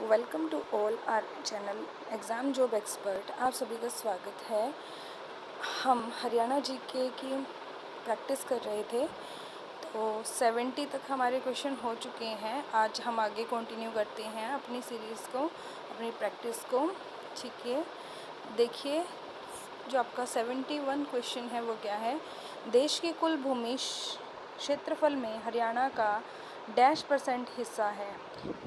Welcome to all our channel exam job expert. आप सभी का स्वागत है। हम हरियाणा जीके की प्रैक्टिस कर रहे थे, तो 70 तक हमारे क्वेश्चन हो चुके हैं। आज हम आगे कंटिन्यू करते हैं अपनी सीरीज़ को, अपनी प्रैक्टिस को। ठीक है, देखिए जो आपका 71 क्वेश्चन है वो क्या है। देश के कुल भूमि क्षेत्रफल में हरियाणा का %% हिस्सा है।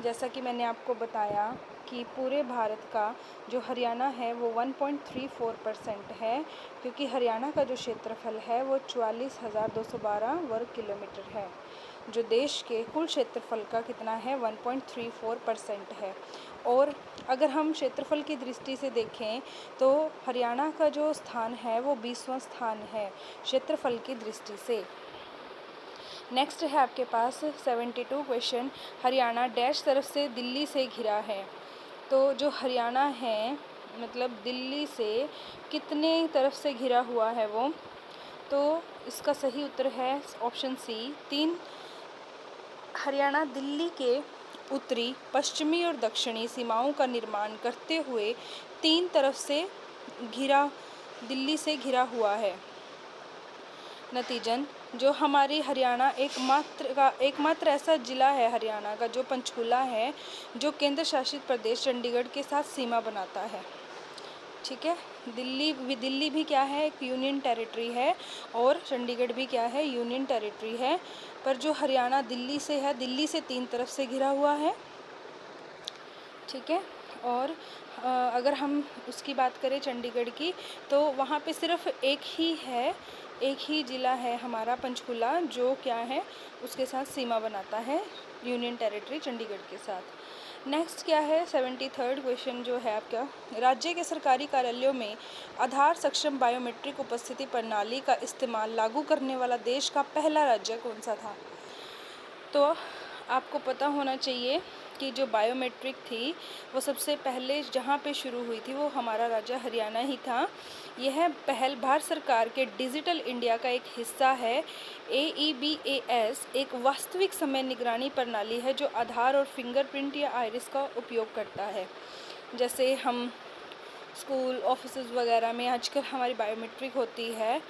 जैसा कि मैंने आपको बताया कि पूरे भारत का जो हरियाणा है वो 1.34% है, क्योंकि हरियाणा का जो क्षेत्रफल है वो 44,212 वर्ग किलोमीटर है। जो देश के कुल क्षेत्रफल का कितना है, 1.34% है। और अगर हम क्षेत्रफल की दृष्टि से देखें तो हरियाणा का जो स्थान है वो 20वां स्थान है क्षेत्रफल की दृष्टि से। नेक्स्ट है आपके पास 72 क्वेश्चन। हरियाणा डैश तरफ से दिल्ली से घिरा है। तो जो हरियाणा है मतलब दिल्ली से कितने तरफ से घिरा हुआ है वो, तो इसका सही उत्तर है ऑप्शन सी 3। हरियाणा दिल्ली के उत्तरी, पश्चिमी और दक्षिणी सीमाओं का निर्माण करते हुए 3 तरफ से दिल्ली से घिरा हुआ है। नतीजन जो हमारी हरियाणा एकमात्र ऐसा ज़िला है हरियाणा का जो पंचकुला है, जो केंद्र शासित प्रदेश चंडीगढ़ के साथ सीमा बनाता है। ठीक है, दिल्ली भी क्या है, एक यूनियन टेरिटरी है, और चंडीगढ़ भी क्या है, यूनियन टेरिटरी है। पर जो हरियाणा दिल्ली से है, दिल्ली से 3 तरफ से घिरा हुआ है। ठीक है, और अगर हम उसकी बात करें चंडीगढ़ की, तो वहाँ पे सिर्फ एक ही ज़िला है हमारा पंचकुला, जो क्या है उसके साथ सीमा बनाता है, यूनियन टेरिटरी चंडीगढ़ के साथ। नेक्स्ट क्या है 73rd क्वेश्चन जो है आपका, राज्य के सरकारी कार्यालयों में आधार सक्षम बायोमेट्रिक उपस्थिति प्रणाली का इस्तेमाल लागू करने वाला देश का पहला राज्य कौन सा था। तो आपको पता होना चाहिए कि जो बायोमेट्रिक थी वो सबसे पहले जहाँ पे शुरू हुई थी वो हमारा राज्य हरियाणा ही था। यह पहल भारत सरकार के डिजिटल इंडिया का एक हिस्सा है। AEBAS एक वास्तविक समय निगरानी प्रणाली है जो आधार और फिंगरप्रिंट या आइरिस का उपयोग करता है। जैसे हम स्कूल ऑफिसेज वगैरह में आजकल हमारी बायोमेट्रिक होती है,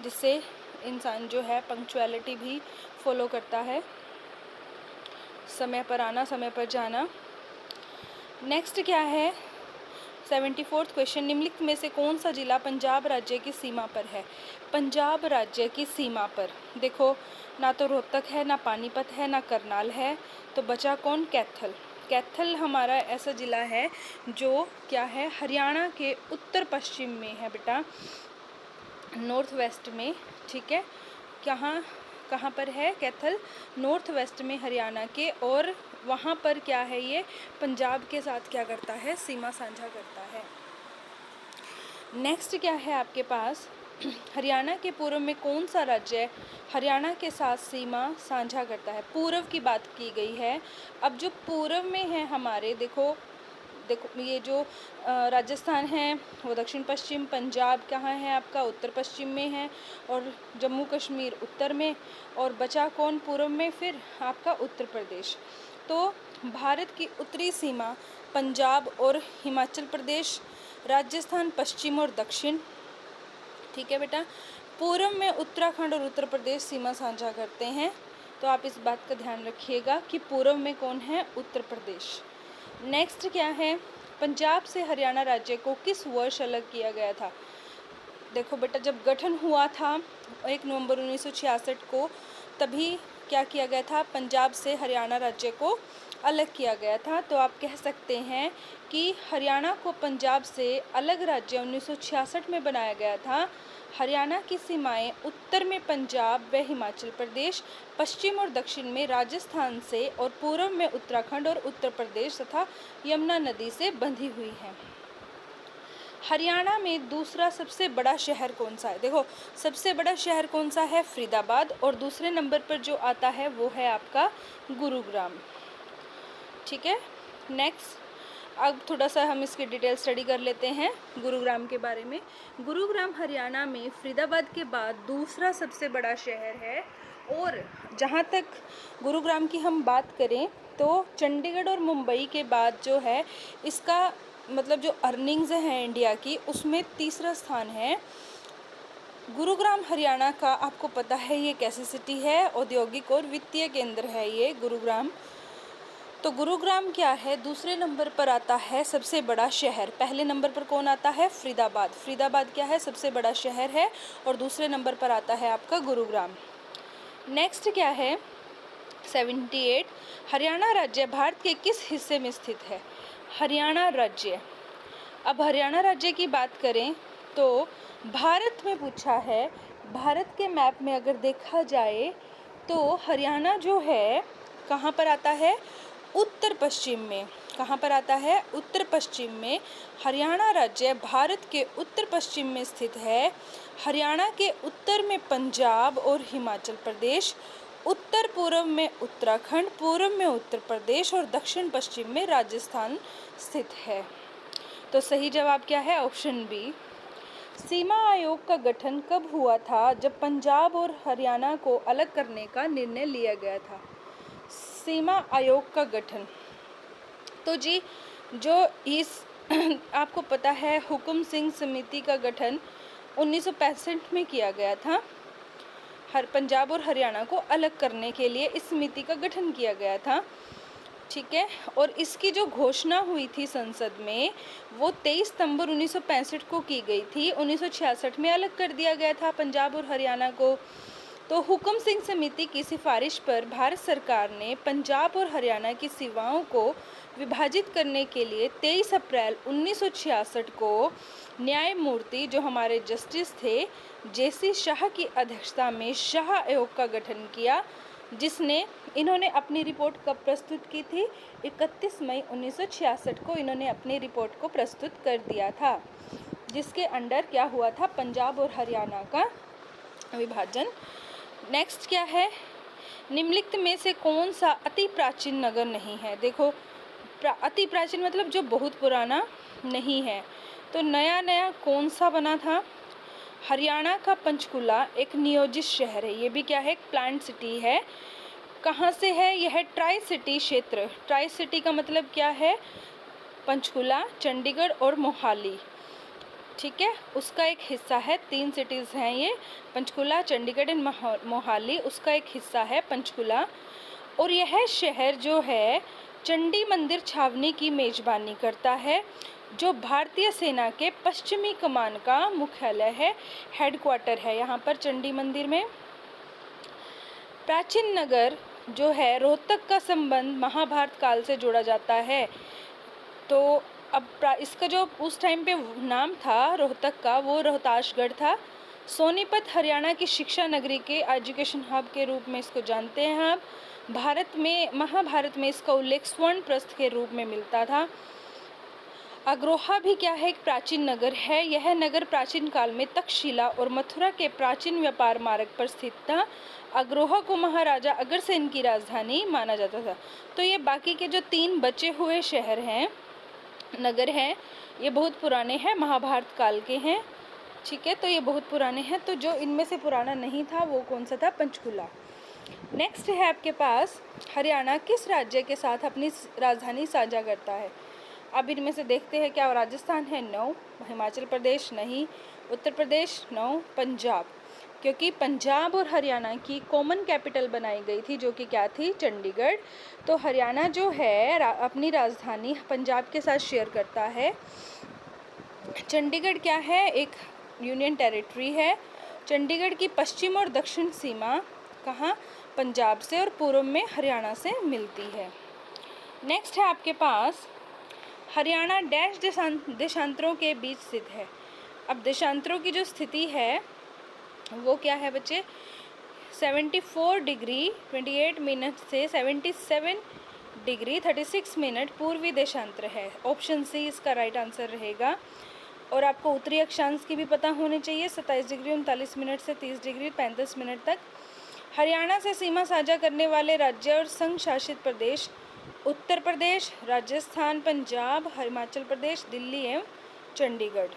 जिससे इंसान जो है पंक्चुअलिटी भी फॉलो करता है, समय पर आना, समय पर जाना। नेक्स्ट क्या है 74th क्वेश्चन, निम्नलिखित में से कौन सा जिला पंजाब राज्य की सीमा पर है। पंजाब राज्य की सीमा पर देखो, ना तो रोहतक है, ना पानीपत है, ना करनाल है, तो बचा कौन, कैथल। कैथल हमारा ऐसा ज़िला है जो क्या है, हरियाणा के उत्तर पश्चिम में है बेटा, नॉर्थ वेस्ट में। ठीक है, कहाँ पर है कैथल, नॉर्थ वेस्ट में हरियाणा के, और वहाँ पर क्या है, ये पंजाब के साथ क्या करता है, सीमा साझा करता है। नेक्स्ट क्या है आपके पास, हरियाणा के पूर्व में कौन सा राज्य हरियाणा के साथ सीमा साझा करता है। पूर्व की बात की गई है। अब जो पूर्व में है हमारे, देखो ये जो राजस्थान है वो दक्षिण पश्चिम, पंजाब कहाँ है आपका, उत्तर पश्चिम में है, और जम्मू कश्मीर उत्तर में, और बचा कौन पूर्व में, फिर आपका उत्तर प्रदेश। तो भारत की उत्तरी सीमा पंजाब और हिमाचल प्रदेश, राजस्थान पश्चिम और दक्षिण। ठीक है बेटा, पूर्व में उत्तराखंड और उत्तर प्रदेश सीमा साझा करते हैं, तो आप इस बात का ध्यान रखिएगा कि पूर्व में कौन है, उत्तर प्रदेश। नेक्स्ट क्या है, पंजाब से हरियाणा राज्य को किस वर्ष अलग किया गया था। देखो बेटा, जब गठन हुआ था 1 नवंबर 1966 को, तभी क्या किया गया था, पंजाब से हरियाणा राज्य को अलग किया गया था। तो आप कह सकते हैं कि हरियाणा को पंजाब से अलग राज्य 1966 में बनाया गया था। हरियाणा की सीमाएं उत्तर में पंजाब व हिमाचल प्रदेश, पश्चिम और दक्षिण में राजस्थान से, और पूर्व में उत्तराखंड और उत्तर प्रदेश तथा यमुना नदी से बंधी हुई हैं। हरियाणा में दूसरा सबसे बड़ा शहर कौन सा है। देखो, सबसे बड़ा शहर कौन सा है, फरीदाबाद, और दूसरे नंबर पर जो आता है वो है आपका गुरुग्राम। ठीक है, नेक्स्ट अब थोड़ा सा हम इसकी डिटेल स्टडी कर लेते हैं गुरुग्राम के बारे में। गुरुग्राम हरियाणा में फरीदाबाद के बाद दूसरा सबसे बड़ा शहर है, और जहाँ तक गुरुग्राम की हम बात करें तो चंडीगढ़ और मुंबई के बाद जो है इसका मतलब जो अर्निंग्स हैं इंडिया की, उसमें तीसरा स्थान है। गुरुग्राम हरियाणा का आपको पता है ये कैसी सिटी है, औद्योगिक और वित्तीय केंद्र है ये गुरुग्राम। तो गुरुग्राम क्या है, दूसरे नंबर पर आता है सबसे बड़ा शहर। पहले नंबर पर कौन आता है, फरीदाबाद। फरीदाबाद क्या है, सबसे बड़ा शहर है, और दूसरे नंबर पर आता है आपका गुरुग्राम। नेक्स्ट क्या है 78, हरियाणा राज्य भारत के किस हिस्से में स्थित है। हरियाणा राज्य, अब हरियाणा राज्य की बात करें तो भारत में पूछा है, भारत के मैप में अगर देखा जाए तो हरियाणा जो है कहाँ पर आता है, उत्तर पश्चिम में। कहाँ पर आता है, उत्तर पश्चिम में। हरियाणा राज्य भारत के उत्तर पश्चिम में स्थित है। हरियाणा के उत्तर में पंजाब और हिमाचल प्रदेश, उत्तर पूर्व में उत्तराखंड, पूर्व में उत्तर प्रदेश और दक्षिण पश्चिम में राजस्थान स्थित है। तो सही जवाब क्या है, ऑप्शन बी। सीमा आयोग का गठन कब हुआ था, जब पंजाब और हरियाणा को अलग करने का निर्णय लिया गया था। सीमा आयोग का गठन, तो जी जो इस आपको पता है हुकुम सिंह समिति का गठन 1965 में किया गया था। हर पंजाब और हरियाणा को अलग करने के लिए इस समिति का गठन किया गया था, ठीक है। और इसकी जो घोषणा हुई थी संसद में वो 23 सितंबर 1965 को की गई थी। 1966 में अलग कर दिया गया था पंजाब और हरियाणा को। तो हुकुम सिंह समिति की सिफारिश पर भारत सरकार ने पंजाब और हरियाणा की सीमाओं को विभाजित करने के लिए 23 अप्रैल 1966 को न्यायमूर्ति जो हमारे जस्टिस थे जेसी शाह की अध्यक्षता में शाह आयोग का गठन किया, जिसने इन्होंने अपनी रिपोर्ट कब प्रस्तुत की थी, 31 मई 1966 को इन्होंने अपनी रिपोर्ट को प्रस्तुत कर दिया था, जिसके अंडर क्या हुआ था, पंजाब और हरियाणा का विभाजन। नेक्स्ट क्या है, निम्नलिखित में से कौन सा अति प्राचीन नगर नहीं है। देखो अति प्राचीन मतलब जो बहुत पुराना नहीं है, तो नया नया कौन सा बना था। हरियाणा का पंचकुला एक नियोजित शहर है, ये भी क्या है, एक प्लांट सिटी है। कहाँ से है, यह है ट्राई सिटी क्षेत्र। ट्राई सिटी का मतलब क्या है, पंचकुला, चंडीगढ़ और मोहाली, ठीक है, उसका एक हिस्सा है। 3 सिटीज़ हैं ये, पंचकुला, चंडीगढ़ एंड मोहाली, उसका एक हिस्सा है पंचकुला। और यह शहर जो है चंडी मंदिर छावनी की मेज़बानी करता है, जो भारतीय सेना के पश्चिमी कमान का मुख्यालय है, हेडक्वार्टर है यहाँ पर चंडी मंदिर में। प्राचीन नगर जो है रोहतक का संबंध महाभारत काल से जोड़ा जाता है। तो अब इसका जो उस टाइम पे नाम था रोहतक का, वो रोहतासगढ़ था। सोनीपत हरियाणा की शिक्षा नगरी के एजुकेशन हब के रूप में इसको जानते हैं आप। भारत में महाभारत में इसका उल्लेख स्वर्ण प्रस्थ के रूप में मिलता था। अग्रोहा भी क्या है, एक प्राचीन नगर है। यह नगर प्राचीन काल में तक्षशिला और मथुरा के प्राचीन व्यापार मार्ग पर स्थित था। अग्रोहा को महाराजा अग्रसेन की राजधानी माना जाता था। तो ये बाकी के जो 3 बचे हुए शहर हैं, नगर हैं, ये बहुत पुराने हैं, महाभारत काल के हैं, ठीक है। तो ये बहुत पुराने हैं। तो जो इनमें से पुराना नहीं था वो कौन सा था, पंचकुला। नेक्स्ट है आपके पास, हरियाणा किस राज्य के साथ अपनी राजधानी साझा करता है। अब इनमें से देखते हैं, क्या राजस्थान है, नो। हिमाचल प्रदेश नहीं, उत्तर प्रदेश नो, पंजाब, क्योंकि पंजाब और हरियाणा की कॉमन कैपिटल बनाई गई थी जो कि क्या थी, चंडीगढ़। तो हरियाणा जो है अपनी राजधानी पंजाब के साथ शेयर करता है। चंडीगढ़ क्या है, एक यूनियन टेरिटरी है। चंडीगढ़ की पश्चिम और दक्षिण सीमा कहाँ, पंजाब से, और पूर्व में हरियाणा से मिलती है। नेक्स्ट है आपके पास, हरियाणा डैश देशांतरों के बीच स्थित है। अब देशांतरों की जो स्थिति है वो क्या है बच्चे, 74 डिग्री 28 मिनट से 77 डिग्री 36 मिनट पूर्वी देशांतर है। ऑप्शन सी इसका राइट आंसर रहेगा। और आपको उत्तरी अक्षांश की भी पता होनी चाहिए, 27 डिग्री 39 मिनट से 30 डिग्री 35 मिनट तक। हरियाणा से सीमा साझा करने वाले राज्य और संघ शासित प्रदेश उत्तर प्रदेश, राजस्थान, पंजाब, हिमाचल प्रदेश, दिल्ली एवं चंडीगढ़।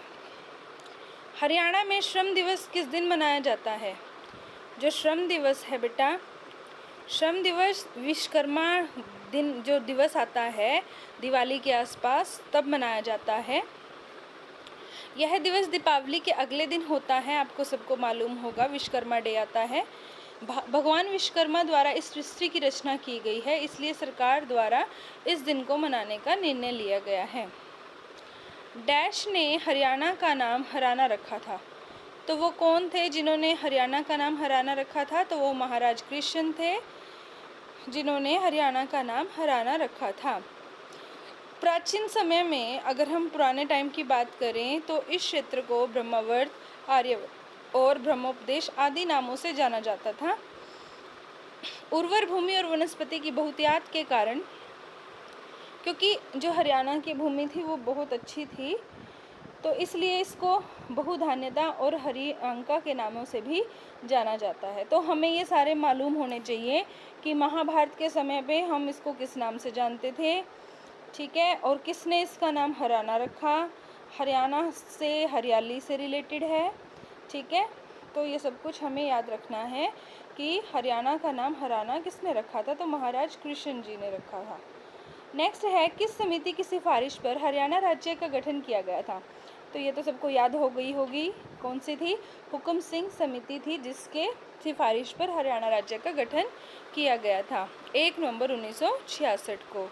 हरियाणा में श्रम दिवस किस दिन मनाया जाता है। जो श्रम दिवस है बेटा, श्रम दिवस विश्वकर्मा दिन जो दिवस आता है दिवाली के आसपास, तब मनाया जाता है। यह दिवस दीपावली के अगले दिन होता है, आपको सबको मालूम होगा, विश्वकर्मा डे आता है। भगवान विश्वकर्मा द्वारा इस सृष्टि की रचना की गई है, इसलिए सरकार द्वारा इस दिन को मनाने का निर्णय लिया गया है। डैश ने हरियाणा का नाम हराना रखा था। तो वो कौन थे जिन्होंने हरियाणा का नाम हराना रखा था? तो वो महाराज कृष्ण थे, जिन्होंने हरियाणा का नाम हराना रखा था। प्राचीन समय में अगर हम पुराने टाइम की बात करें तो इस क्षेत्र को ब्रह्मावर्त, आर्यवर्त और ब्रह्मोपदेश आदि नामों से जाना जाता था। उर्वर भूमि और वनस्पति की बहुतायत के कारण, क्योंकि जो हरियाणा की भूमि थी वो बहुत अच्छी थी, तो इसलिए इसको बहुधान्यता और हरिअंका के नामों से भी जाना जाता है। तो हमें ये सारे मालूम होने चाहिए कि महाभारत के समय पे हम इसको किस नाम से जानते थे, ठीक है, और किसने इसका नाम हरियाणा रखा। हरियाणा से हरियाली से रिलेटेड है, ठीक है। तो ये सब कुछ हमें याद रखना है कि हरियाणा का नाम हरियाणा किसने रखा था? तो महाराज कृष्ण जी ने रखा था। नेक्स्ट है, किस समिति की सिफारिश पर हरियाणा राज्य का गठन किया गया था? तो ये तो सबको याद हो गई होगी, कौन सी थी? हुकुम सिंह समिति थी, जिसके सिफारिश पर हरियाणा राज्य का गठन किया गया था 1 नवंबर 1966 को।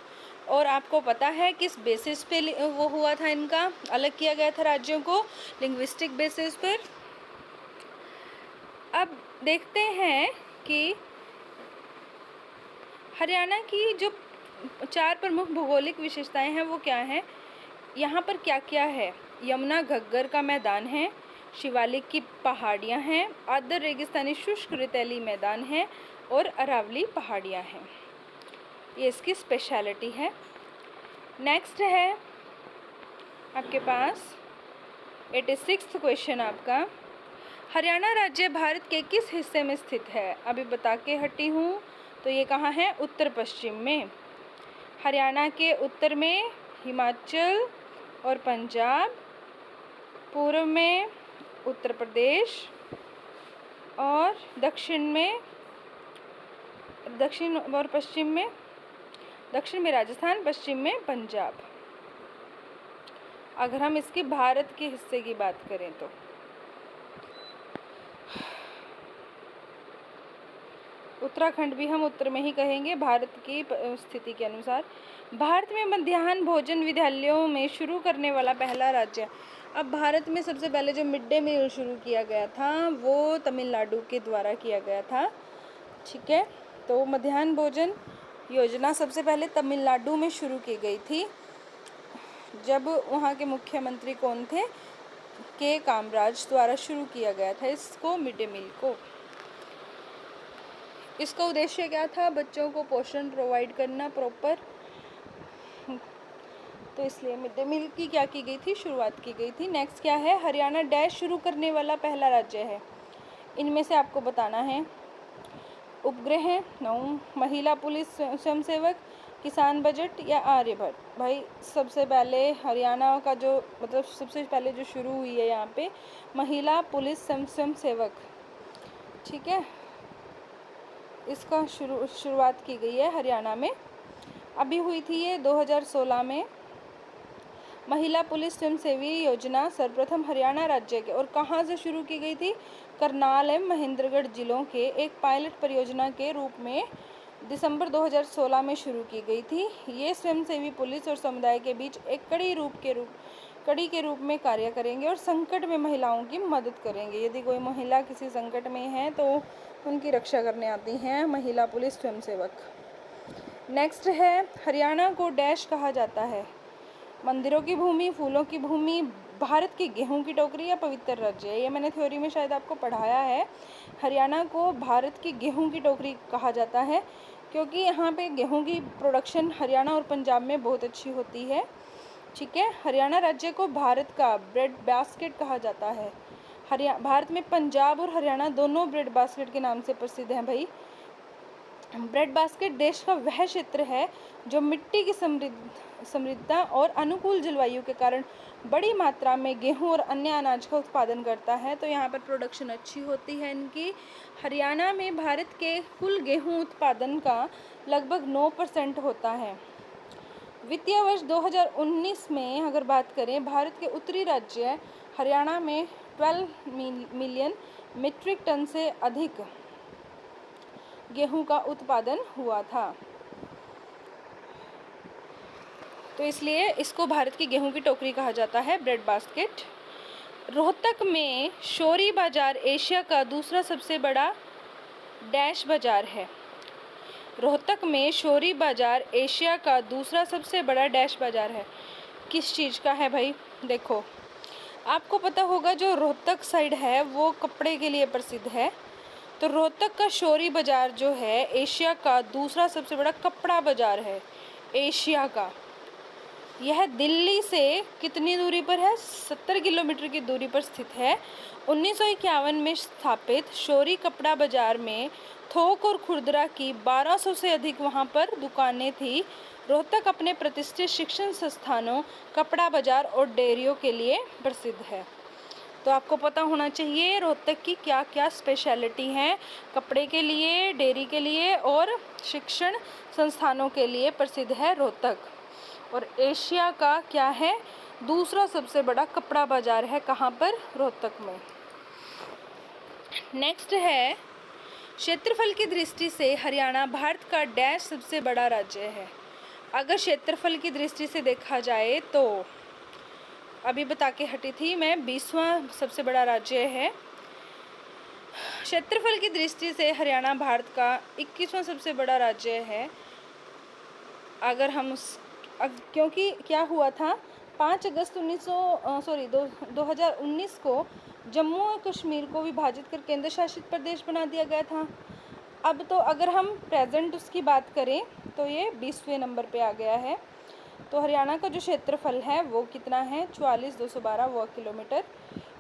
और आपको पता है किस बेसिस पे वो हुआ था, इनका अलग किया गया था राज्यों को? लिंग्विस्टिक बेसिस पर। अब देखते हैं कि हरियाणा की जो 4 प्रमुख भौगोलिक विशेषताएं हैं वो क्या हैं। यहाँ पर क्या क्या है? यमुना घग्गर का मैदान है, शिवालिक की पहाड़ियाँ हैं, आर्द्र रेगिस्तानी शुष्क रेतीली मैदान है और अरावली पहाड़ियाँ हैं। ये इसकी स्पेशलिटी है। नेक्स्ट है आपके पास 86वां क्वेश्चन आपका, हरियाणा राज्य भारत के किस हिस्से में स्थित है? अभी बता के हटी हूँ, तो ये कहाँ है? उत्तर पश्चिम में। हरियाणा के उत्तर में हिमाचल और पंजाब, पूर्व में उत्तर प्रदेश और दक्षिण और पश्चिम में, दक्षिण में राजस्थान, पश्चिम में पंजाब। अगर हम इसकी भारत के हिस्से की बात करें तो उत्तराखंड भी हम उत्तर में ही कहेंगे भारत की स्थिति के अनुसार। भारत में मध्याह्न भोजन विद्यालयों में शुरू करने वाला पहला राज्य। अब भारत में सबसे पहले जो मिड डे मील शुरू किया गया था वो तमिलनाडु के द्वारा किया गया था, ठीक है। तो मध्याह्न भोजन योजना सबसे पहले तमिलनाडु में शुरू की गई थी, जब वहाँ के मुख्यमंत्री कौन थे? के कामराज द्वारा शुरू किया गया था इसको, मिड डे मील को। इसका उद्देश्य क्या था? बच्चों को पोषण प्रोवाइड करना प्रॉपर। तो इसलिए मिड डे मील की क्या की गई थी? शुरुआत की गई थी। नेक्स्ट क्या है? हरियाणा डैश शुरू करने वाला पहला राज्य है। इनमें से आपको बताना है। उपग्रह, महिला पुलिस स्वयंसेवक, किसान बजट या आर्यभट्ट। भाई सबसे पहले हरियाणा का जो मतलब सबसे पहले जो शुरू हुई है यहाँ पे महिला पुलिस स्वयंसेवक, ठीक है, इसका शुरुआत की गई है हरियाणा में। अभी हुई थी ये 2016 में। महिला पुलिस स्वयंसेवी योजना सर्वप्रथम हरियाणा राज्य के और कहाँ से शुरू की गई थी? करनाल एवं महेंद्रगढ़ जिलों के एक पायलट परियोजना के रूप में दिसंबर 2016 में शुरू की गई थी। ये स्वयंसेवी पुलिस और समुदाय के बीच एक कड़ी के रूप में कार्य करेंगे और संकट में महिलाओं की मदद करेंगे। यदि कोई महिला किसी संकट में है तो उनकी रक्षा करने आती हैं महिला पुलिस स्वयंसेवक। नेक्स्ट है, हरियाणा को डैश कहा जाता है? मंदिरों की भूमि, फूलों की भूमि, भारत की गेहूं की टोकरी या पवित्र राज्य। ये मैंने थ्योरी में शायद आपको पढ़ाया है। हरियाणा को भारत की गेहूं की टोकरी कहा जाता है क्योंकि यहाँ पे गेहूं की प्रोडक्शन हरियाणा और पंजाब में बहुत अच्छी होती है, ठीक है। हरियाणा राज्य को भारत का ब्रेड बास्केट कहा जाता है। भारत में पंजाब और हरियाणा दोनों ब्रेड बास्केट के नाम से प्रसिद्ध हैं भाई। ब्रेड बास्केट देश का वह क्षेत्र है जो मिट्टी की समृद्धता और अनुकूल जलवायु के कारण बड़ी मात्रा में गेहूं और अन्य अनाज का उत्पादन करता है। तो यहाँ पर प्रोडक्शन अच्छी होती है इनकी। हरियाणा में भारत के कुल गेहूं उत्पादन का लगभग 9% होता है। वित्तीय वर्ष 2019 में अगर बात करें, भारत के उत्तरी राज्य हरियाणा में 12 मिलियन मीट्रिक टन से अधिक गेहूं का उत्पादन हुआ था। तो इसलिए इसको भारत की गेहूं की टोकरी कहा जाता है, ब्रेड बास्केट। रोहतक में शोरी बाजार एशिया का दूसरा सबसे बड़ा डैश बाजार है। रोहतक में शोरी बाजार एशिया का दूसरा सबसे बड़ा डैश बाजार है। किस चीज़ का है भाई? देखो, आपको पता होगा जो रोहतक साइड है वो कपड़े के लिए प्रसिद्ध है। तो रोहतक का शोरी बाजार जो है एशिया का दूसरा सबसे बड़ा कपड़ा बाजार है, एशिया का। यह दिल्ली से कितनी दूरी पर है? 70 किलोमीटर की दूरी पर स्थित है। 1951 में स्थापित शोरी कपड़ा बाजार में थोक और खुदरा की 1200 से अधिक वहां पर दुकानें थी। रोहतक अपने प्रतिष्ठित शिक्षण संस्थानों, कपड़ा बाजार और डेयरियों के लिए प्रसिद्ध है। तो आपको पता होना चाहिए रोहतक की क्या क्या स्पेशलिटी हैं। कपड़े के लिए, डेयरी के लिए और शिक्षण संस्थानों के लिए प्रसिद्ध है रोहतक। और एशिया का क्या है? दूसरा सबसे बड़ा कपड़ा बाजार है। कहाँ पर? रोहतक में। नेक्स्ट है, क्षेत्रफल की दृष्टि से हरियाणा भारत का डैश सबसे बड़ा राज्य है। अगर क्षेत्रफल की दृष्टि से देखा जाए तो अभी बता के हटी थी मैं, 20वां सबसे बड़ा राज्य है। क्षेत्रफल की दृष्टि से हरियाणा भारत का 21वां सबसे बड़ा राज्य है। अगर हम क्योंकि क्या हुआ था, 5 अगस्त 2019 को जम्मू और कश्मीर को विभाजित कर केंद्र शासित प्रदेश बना दिया गया था। अब तो अगर हम प्रेजेंट उसकी बात करें तो ये 20वें नंबर पे आ गया है। तो हरियाणा का जो क्षेत्रफल है वो कितना है? 44,212 वर्ग किलोमीटर।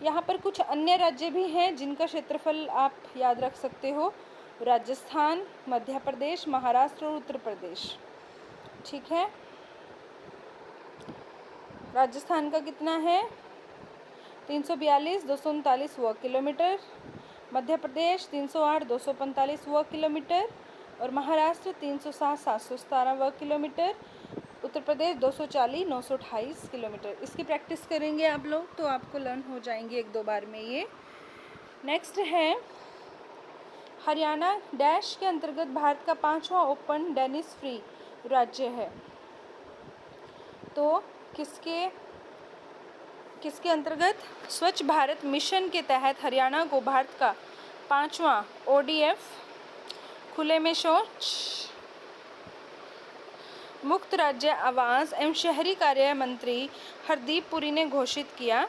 यहाँ पर कुछ अन्य राज्य भी हैं जिनका क्षेत्रफल आप याद रख सकते हो, राजस्थान, मध्य प्रदेश, महाराष्ट्र और उत्तर प्रदेश। ठीक है, राजस्थान का कितना है? 342,239 वर्ग किलोमीटर, मध्य प्रदेश 308, 245 वर्ग किलोमीटर और महाराष्ट्र 307, 717 वर्ग किलोमीटर, उत्तर प्रदेश 240, 928 किलोमीटर। इसकी प्रैक्टिस करेंगे आप लोग तो आपको लर्न हो जाएंगे 1-2 बार में ये। नेक्स्ट है, हरियाणा डैश के अंतर्गत भारत का 5वां ओपन डेनिस फ्री राज्य है। तो किसके अंतर्गत? स्वच्छ भारत मिशन के तहत हरियाणा को भारत का 5वां ODF खुले में शौच मुक्त राज्य आवास एवं शहरी कार्य मंत्री हरदीप पुरी ने घोषित किया।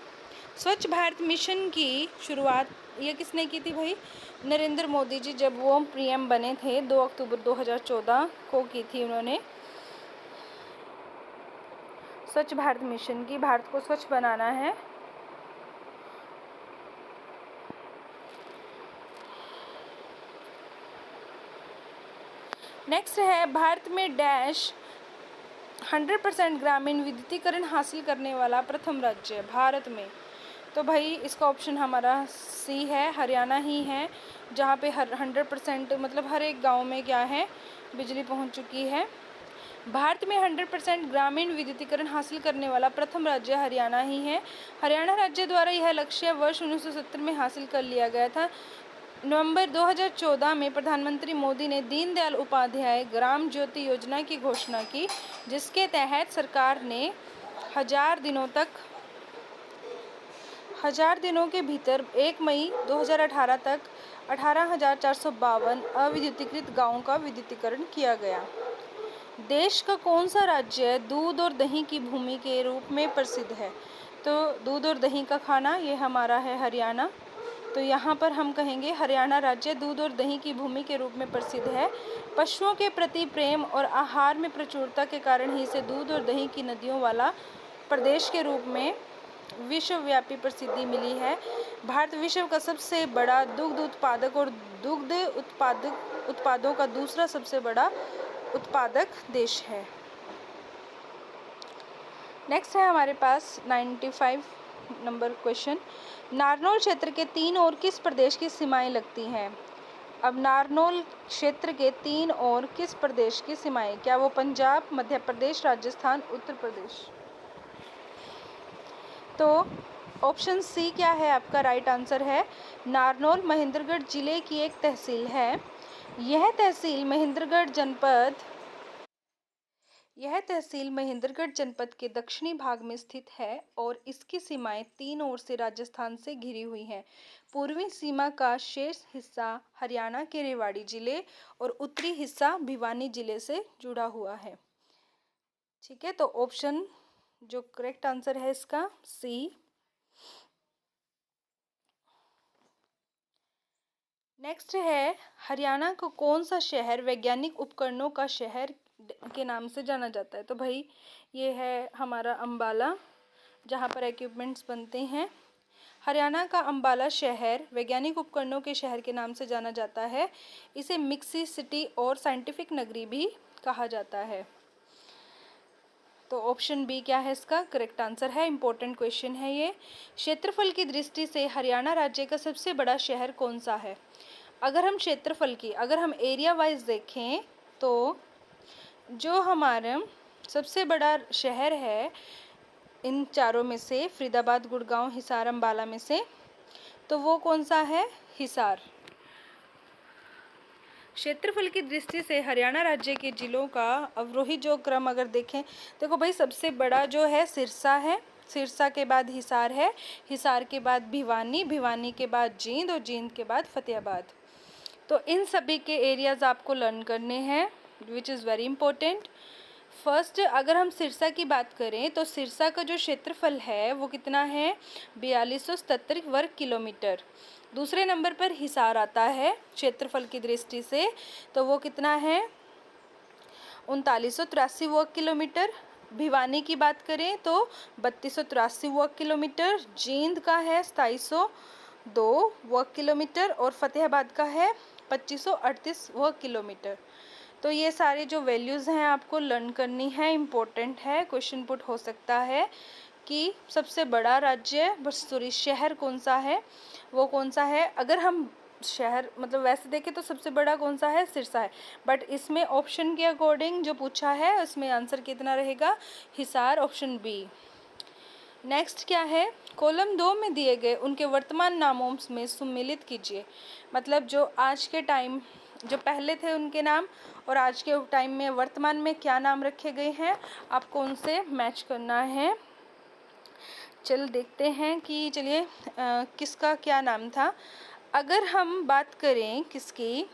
स्वच्छ भारत मिशन की शुरुआत ये किसने की थी भाई? नरेंद्र मोदी जी, जब वो PM बने थे 2 अक्टूबर 2014 को की थी उन्होंने। स्वच्छ भारत मिशन की, भारत को स्वच्छ बनाना है। नेक्स्ट है, भारत में डैश 100% ग्रामीण विद्युतीकरण हासिल करने वाला प्रथम राज्य भारत में। तो भाई इसका ऑप्शन हमारा C है, हरियाणा ही है, जहाँ पे 100% मतलब हर एक गांव में क्या है, बिजली पहुँच चुकी है। भारत में 100% ग्रामीण विद्युतीकरण हासिल करने वाला प्रथम राज्य हरियाणा ही है। हरियाणा राज्य द्वारा यह लक्ष्य वर्ष 1970 में हासिल कर लिया गया था। नवंबर 2014 में प्रधानमंत्री मोदी ने दीनदयाल उपाध्याय ग्राम ज्योति योजना की घोषणा की, जिसके तहत सरकार ने 1000 दिनों के भीतर 1 मई 2018 तक 18,452 अविद्युतीकृत गांवों का विद्युतीकरण किया गया। देश का कौन सा राज्य दूध और दही की भूमि के रूप में प्रसिद्ध है? तो दूध और दही का खाना ये हमारा है हरियाणा। तो यहाँ पर हम कहेंगे हरियाणा राज्य दूध और दही की भूमि के रूप में प्रसिद्ध है। पशुओं के प्रति प्रेम और आहार में प्रचुरता के कारण ही इसे दूध और दही की नदियों वाला प्रदेश के रूप में विश्वव्यापी प्रसिद्धि मिली है। भारत विश्व का सबसे बड़ा दुग्ध उत्पादक और दुग्ध उत्पादक उत्पादों का दूसरा सबसे बड़ा उत्पादक देश है। नेक्स्ट है हमारे पास 95 नंबर क्वेश्चन, नारनौल क्षेत्र के तीन ओर किस प्रदेश की सीमाएं लगती हैं? अब नारनौल क्षेत्र के तीन ओर किस प्रदेश की सीमाएं, क्या वो पंजाब, मध्य प्रदेश, राजस्थान, उत्तर प्रदेश? तो ऑप्शन सी क्या है आपका राइट आंसर है, नारनौल महेंद्रगढ़ जिले की एक तहसील है। यह तहसील महेंद्रगढ़ जनपद के दक्षिणी भाग में स्थित है और इसकी सीमाएं तीन ओर से राजस्थान से घिरी हुई हैं। पूर्वी सीमा का शेष हिस्सा हरियाणा के रेवाड़ी जिले और उत्तरी हिस्सा भिवानी जिले से जुड़ा हुआ है। ठीक है, तो ऑप्शन जो करेक्ट आंसर है इसका सी। नेक्स्ट है, हरियाणा को कौन सा शहर वैज्ञानिक उपकरणों का शहर के नाम से जाना जाता है? तो भाई ये है हमारा अंबाला, जहाँ पर इक्विपमेंट्स बनते हैं। हरियाणा का अंबाला शहर वैज्ञानिक उपकरणों के शहर के नाम से जाना जाता है। इसे मिक्सी सिटी और साइंटिफिक नगरी भी कहा जाता है। तो ऑप्शन बी क्या है इसका करेक्ट आंसर है, इंपॉर्टेंट क्वेश्चन है ये। क्षेत्रफल की दृष्टि से हरियाणा राज्य का सबसे बड़ा शहर कौन सा है? अगर हम एरिया वाइज देखें तो जो हमारा सबसे बड़ा शहर है इन चारों में से, फरीदाबाद, गुड़गांव, हिसार, अंबाला में से, तो वो कौन सा है? हिसार। क्षेत्रफल की दृष्टि से हरियाणा राज्य के जिलों का अवरोही जो क्रम अगर देखें, देखो भाई सबसे बड़ा जो है सिरसा है, सिरसा के बाद हिसार है, हिसार के बाद भिवानी, भिवानी के बाद जींद और जींद के बाद फतेहाबाद। तो इन सभी के एरियाज आपको लर्न करने हैं, which is very important. First अगर हम सिरसा की बात करें तो सिरसा का जो क्षेत्रफल है वो कितना है? 4277 वर्ग किलोमीटर। दूसरे नंबर पर हिसार आता है क्षेत्रफल की दृष्टि से, तो वो कितना है? 3983 वर्ग किलोमीटर। भिवानी की बात करें तो 3283 वर्ग किलोमीटर। जींद का है 2702 वर्ग किलोमीटर और फतेहाबाद का है 2538 वर्ग किलोमीटर। तो ये सारे जो वैल्यूज़ हैं आपको लर्न करनी है, इम्पोर्टेंट है। क्वेश्चन पुट हो सकता है कि सबसे बड़ा राज्य शहर कौन सा है, वो कौन सा है। अगर हम शहर मतलब वैसे देखें तो सबसे बड़ा कौन सा है? सिरसा है, बट इसमें ऑप्शन के अकॉर्डिंग जो पूछा है उसमें आंसर कितना रहेगा? Hisar, option B. नेक्स्ट क्या है? कॉलम 2 में दिए गए उनके वर्तमान नामों में सम्मिलित कीजिए। मतलब जो आज के टाइम जो पहले थे उनके नाम और आज के टाइम में वर्तमान में क्या नाम रखे गए हैं, आपको उनसे मैच करना है। चल देखते हैं कि चलिए किसका क्या नाम था। अगर हम बात करें किसकी,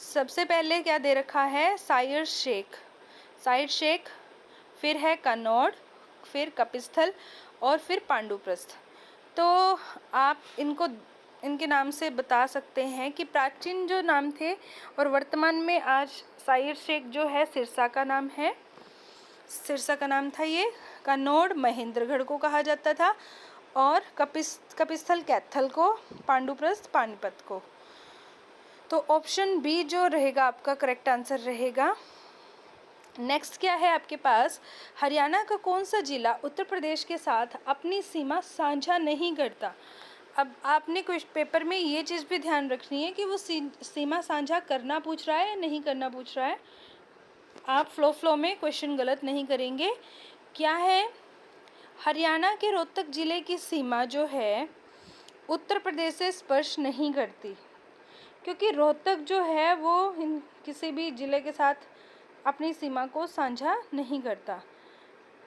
सबसे पहले क्या दे रखा है? साइर शेख, फिर है कन्नौड़, फिर कपिस्थल और फिर पांडुप्रस्थ। तो आप इनके नाम से बता सकते हैं कि प्राचीन जो नाम थे और वर्तमान में आज साइर शेख जो है सिरसा का नाम है, सिरसा का नाम था ये। कन्नौड़ महेंद्रगढ़ को कहा जाता था और कपिस्थल कैथल को, पांडुप्रस्थ पानीपत को। तो ऑप्शन बी जो रहेगा आपका करेक्ट आंसर रहेगा। नेक्स्ट क्या है आपके पास? हरियाणा का कौन सा जिला उत्तर प्रदेश के साथ अपनी सीमा साझा नहीं करता? अब आपने कुछ पेपर में ये चीज़ भी ध्यान रखनी है कि वो सीमा साझा करना पूछ रहा है या नहीं करना पूछ रहा है। आप फ्लो में क्वेश्चन गलत नहीं करेंगे। क्या है? हरियाणा के रोहतक जिले की सीमा जो है उत्तर प्रदेश से स्पर्श नहीं करती, क्योंकि रोहतक जो है वो किसी भी जिले के साथ अपनी सीमा को साझा नहीं करता।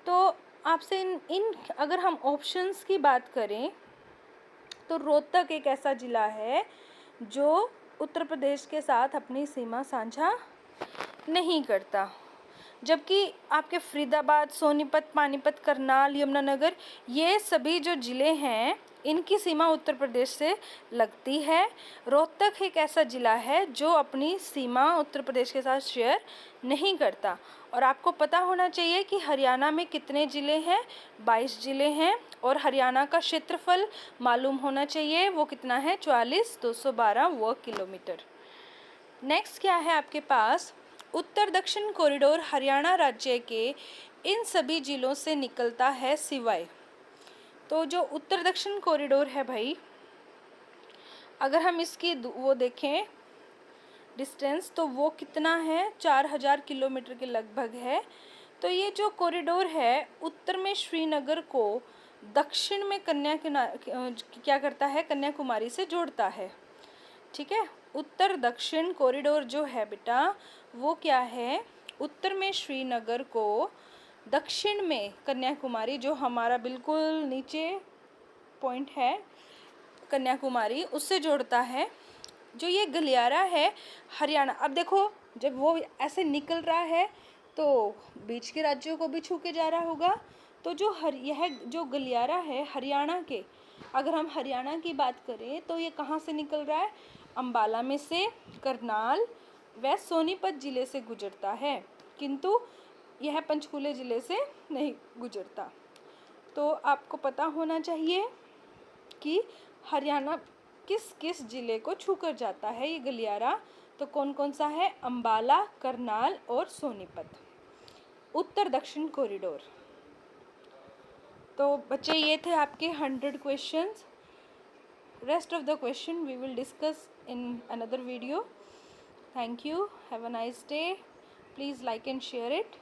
तो आपसे इन अगर हम ऑप्शंस की बात करें तो रोहतक एक ऐसा ज़िला है जो उत्तर प्रदेश के साथ अपनी सीमा साझा नहीं करता, जबकि आपके फरीदाबाद, सोनीपत, पानीपत, करनाल, यमुनानगर ये सभी जो ज़िले हैं इनकी सीमा उत्तर प्रदेश से लगती है। रोहतक एक ऐसा ज़िला है जो अपनी सीमा उत्तर प्रदेश के साथ शेयर नहीं करता। और आपको पता होना चाहिए कि हरियाणा में कितने ज़िले हैं? 22 ज़िले हैं और हरियाणा का क्षेत्रफल मालूम होना चाहिए, वो कितना है? 44,212 वर्ग किलोमीटर। नेक्स्ट क्या है आपके पास, उत्तर दक्षिण कॉरिडोर हरियाणा राज्य के इन सभी जिलों से निकलता है सिवाय। तो जो उत्तर दक्षिण कॉरिडोर है भाई, अगर हम इसकी वो देखें डिस्टेंस, तो वो कितना है, 4000 किलोमीटर के लगभग है। तो ये जो कॉरिडोर है उत्तर में श्रीनगर को दक्षिण में क्या करता है, कन्याकुमारी से जोड़ता है। ठीक है, उत्तर दक्षिण कॉरिडोर जो है बेटा वो क्या है, उत्तर में श्रीनगर को दक्षिण में कन्याकुमारी, जो हमारा बिल्कुल नीचे पॉइंट है कन्याकुमारी, उससे जोड़ता है। जो ये गलियारा है हरियाणा, अब देखो जब वो ऐसे निकल रहा है तो बीच के राज्यों को भी छू के जा रहा होगा। तो यह जो गलियारा है हरियाणा के, अगर हम हरियाणा की बात करें तो ये कहाँ से निकल रहा है, अंबाला में से, करनाल व सोनीपत जिले से गुजरता है, किंतु यह पंचकुले जिले से नहीं गुजरता। तो आपको पता होना चाहिए कि हरियाणा किस किस जिले को छूकर जाता है ये गलियारा। तो कौन कौन सा है, अंबाला, करनाल और सोनीपत, उत्तर दक्षिण कॉरिडोर। तो बच्चे ये थे आपके 100 questions. Rest of the question we will discuss in another video. Thank you. Have a nice day. Please like and share it.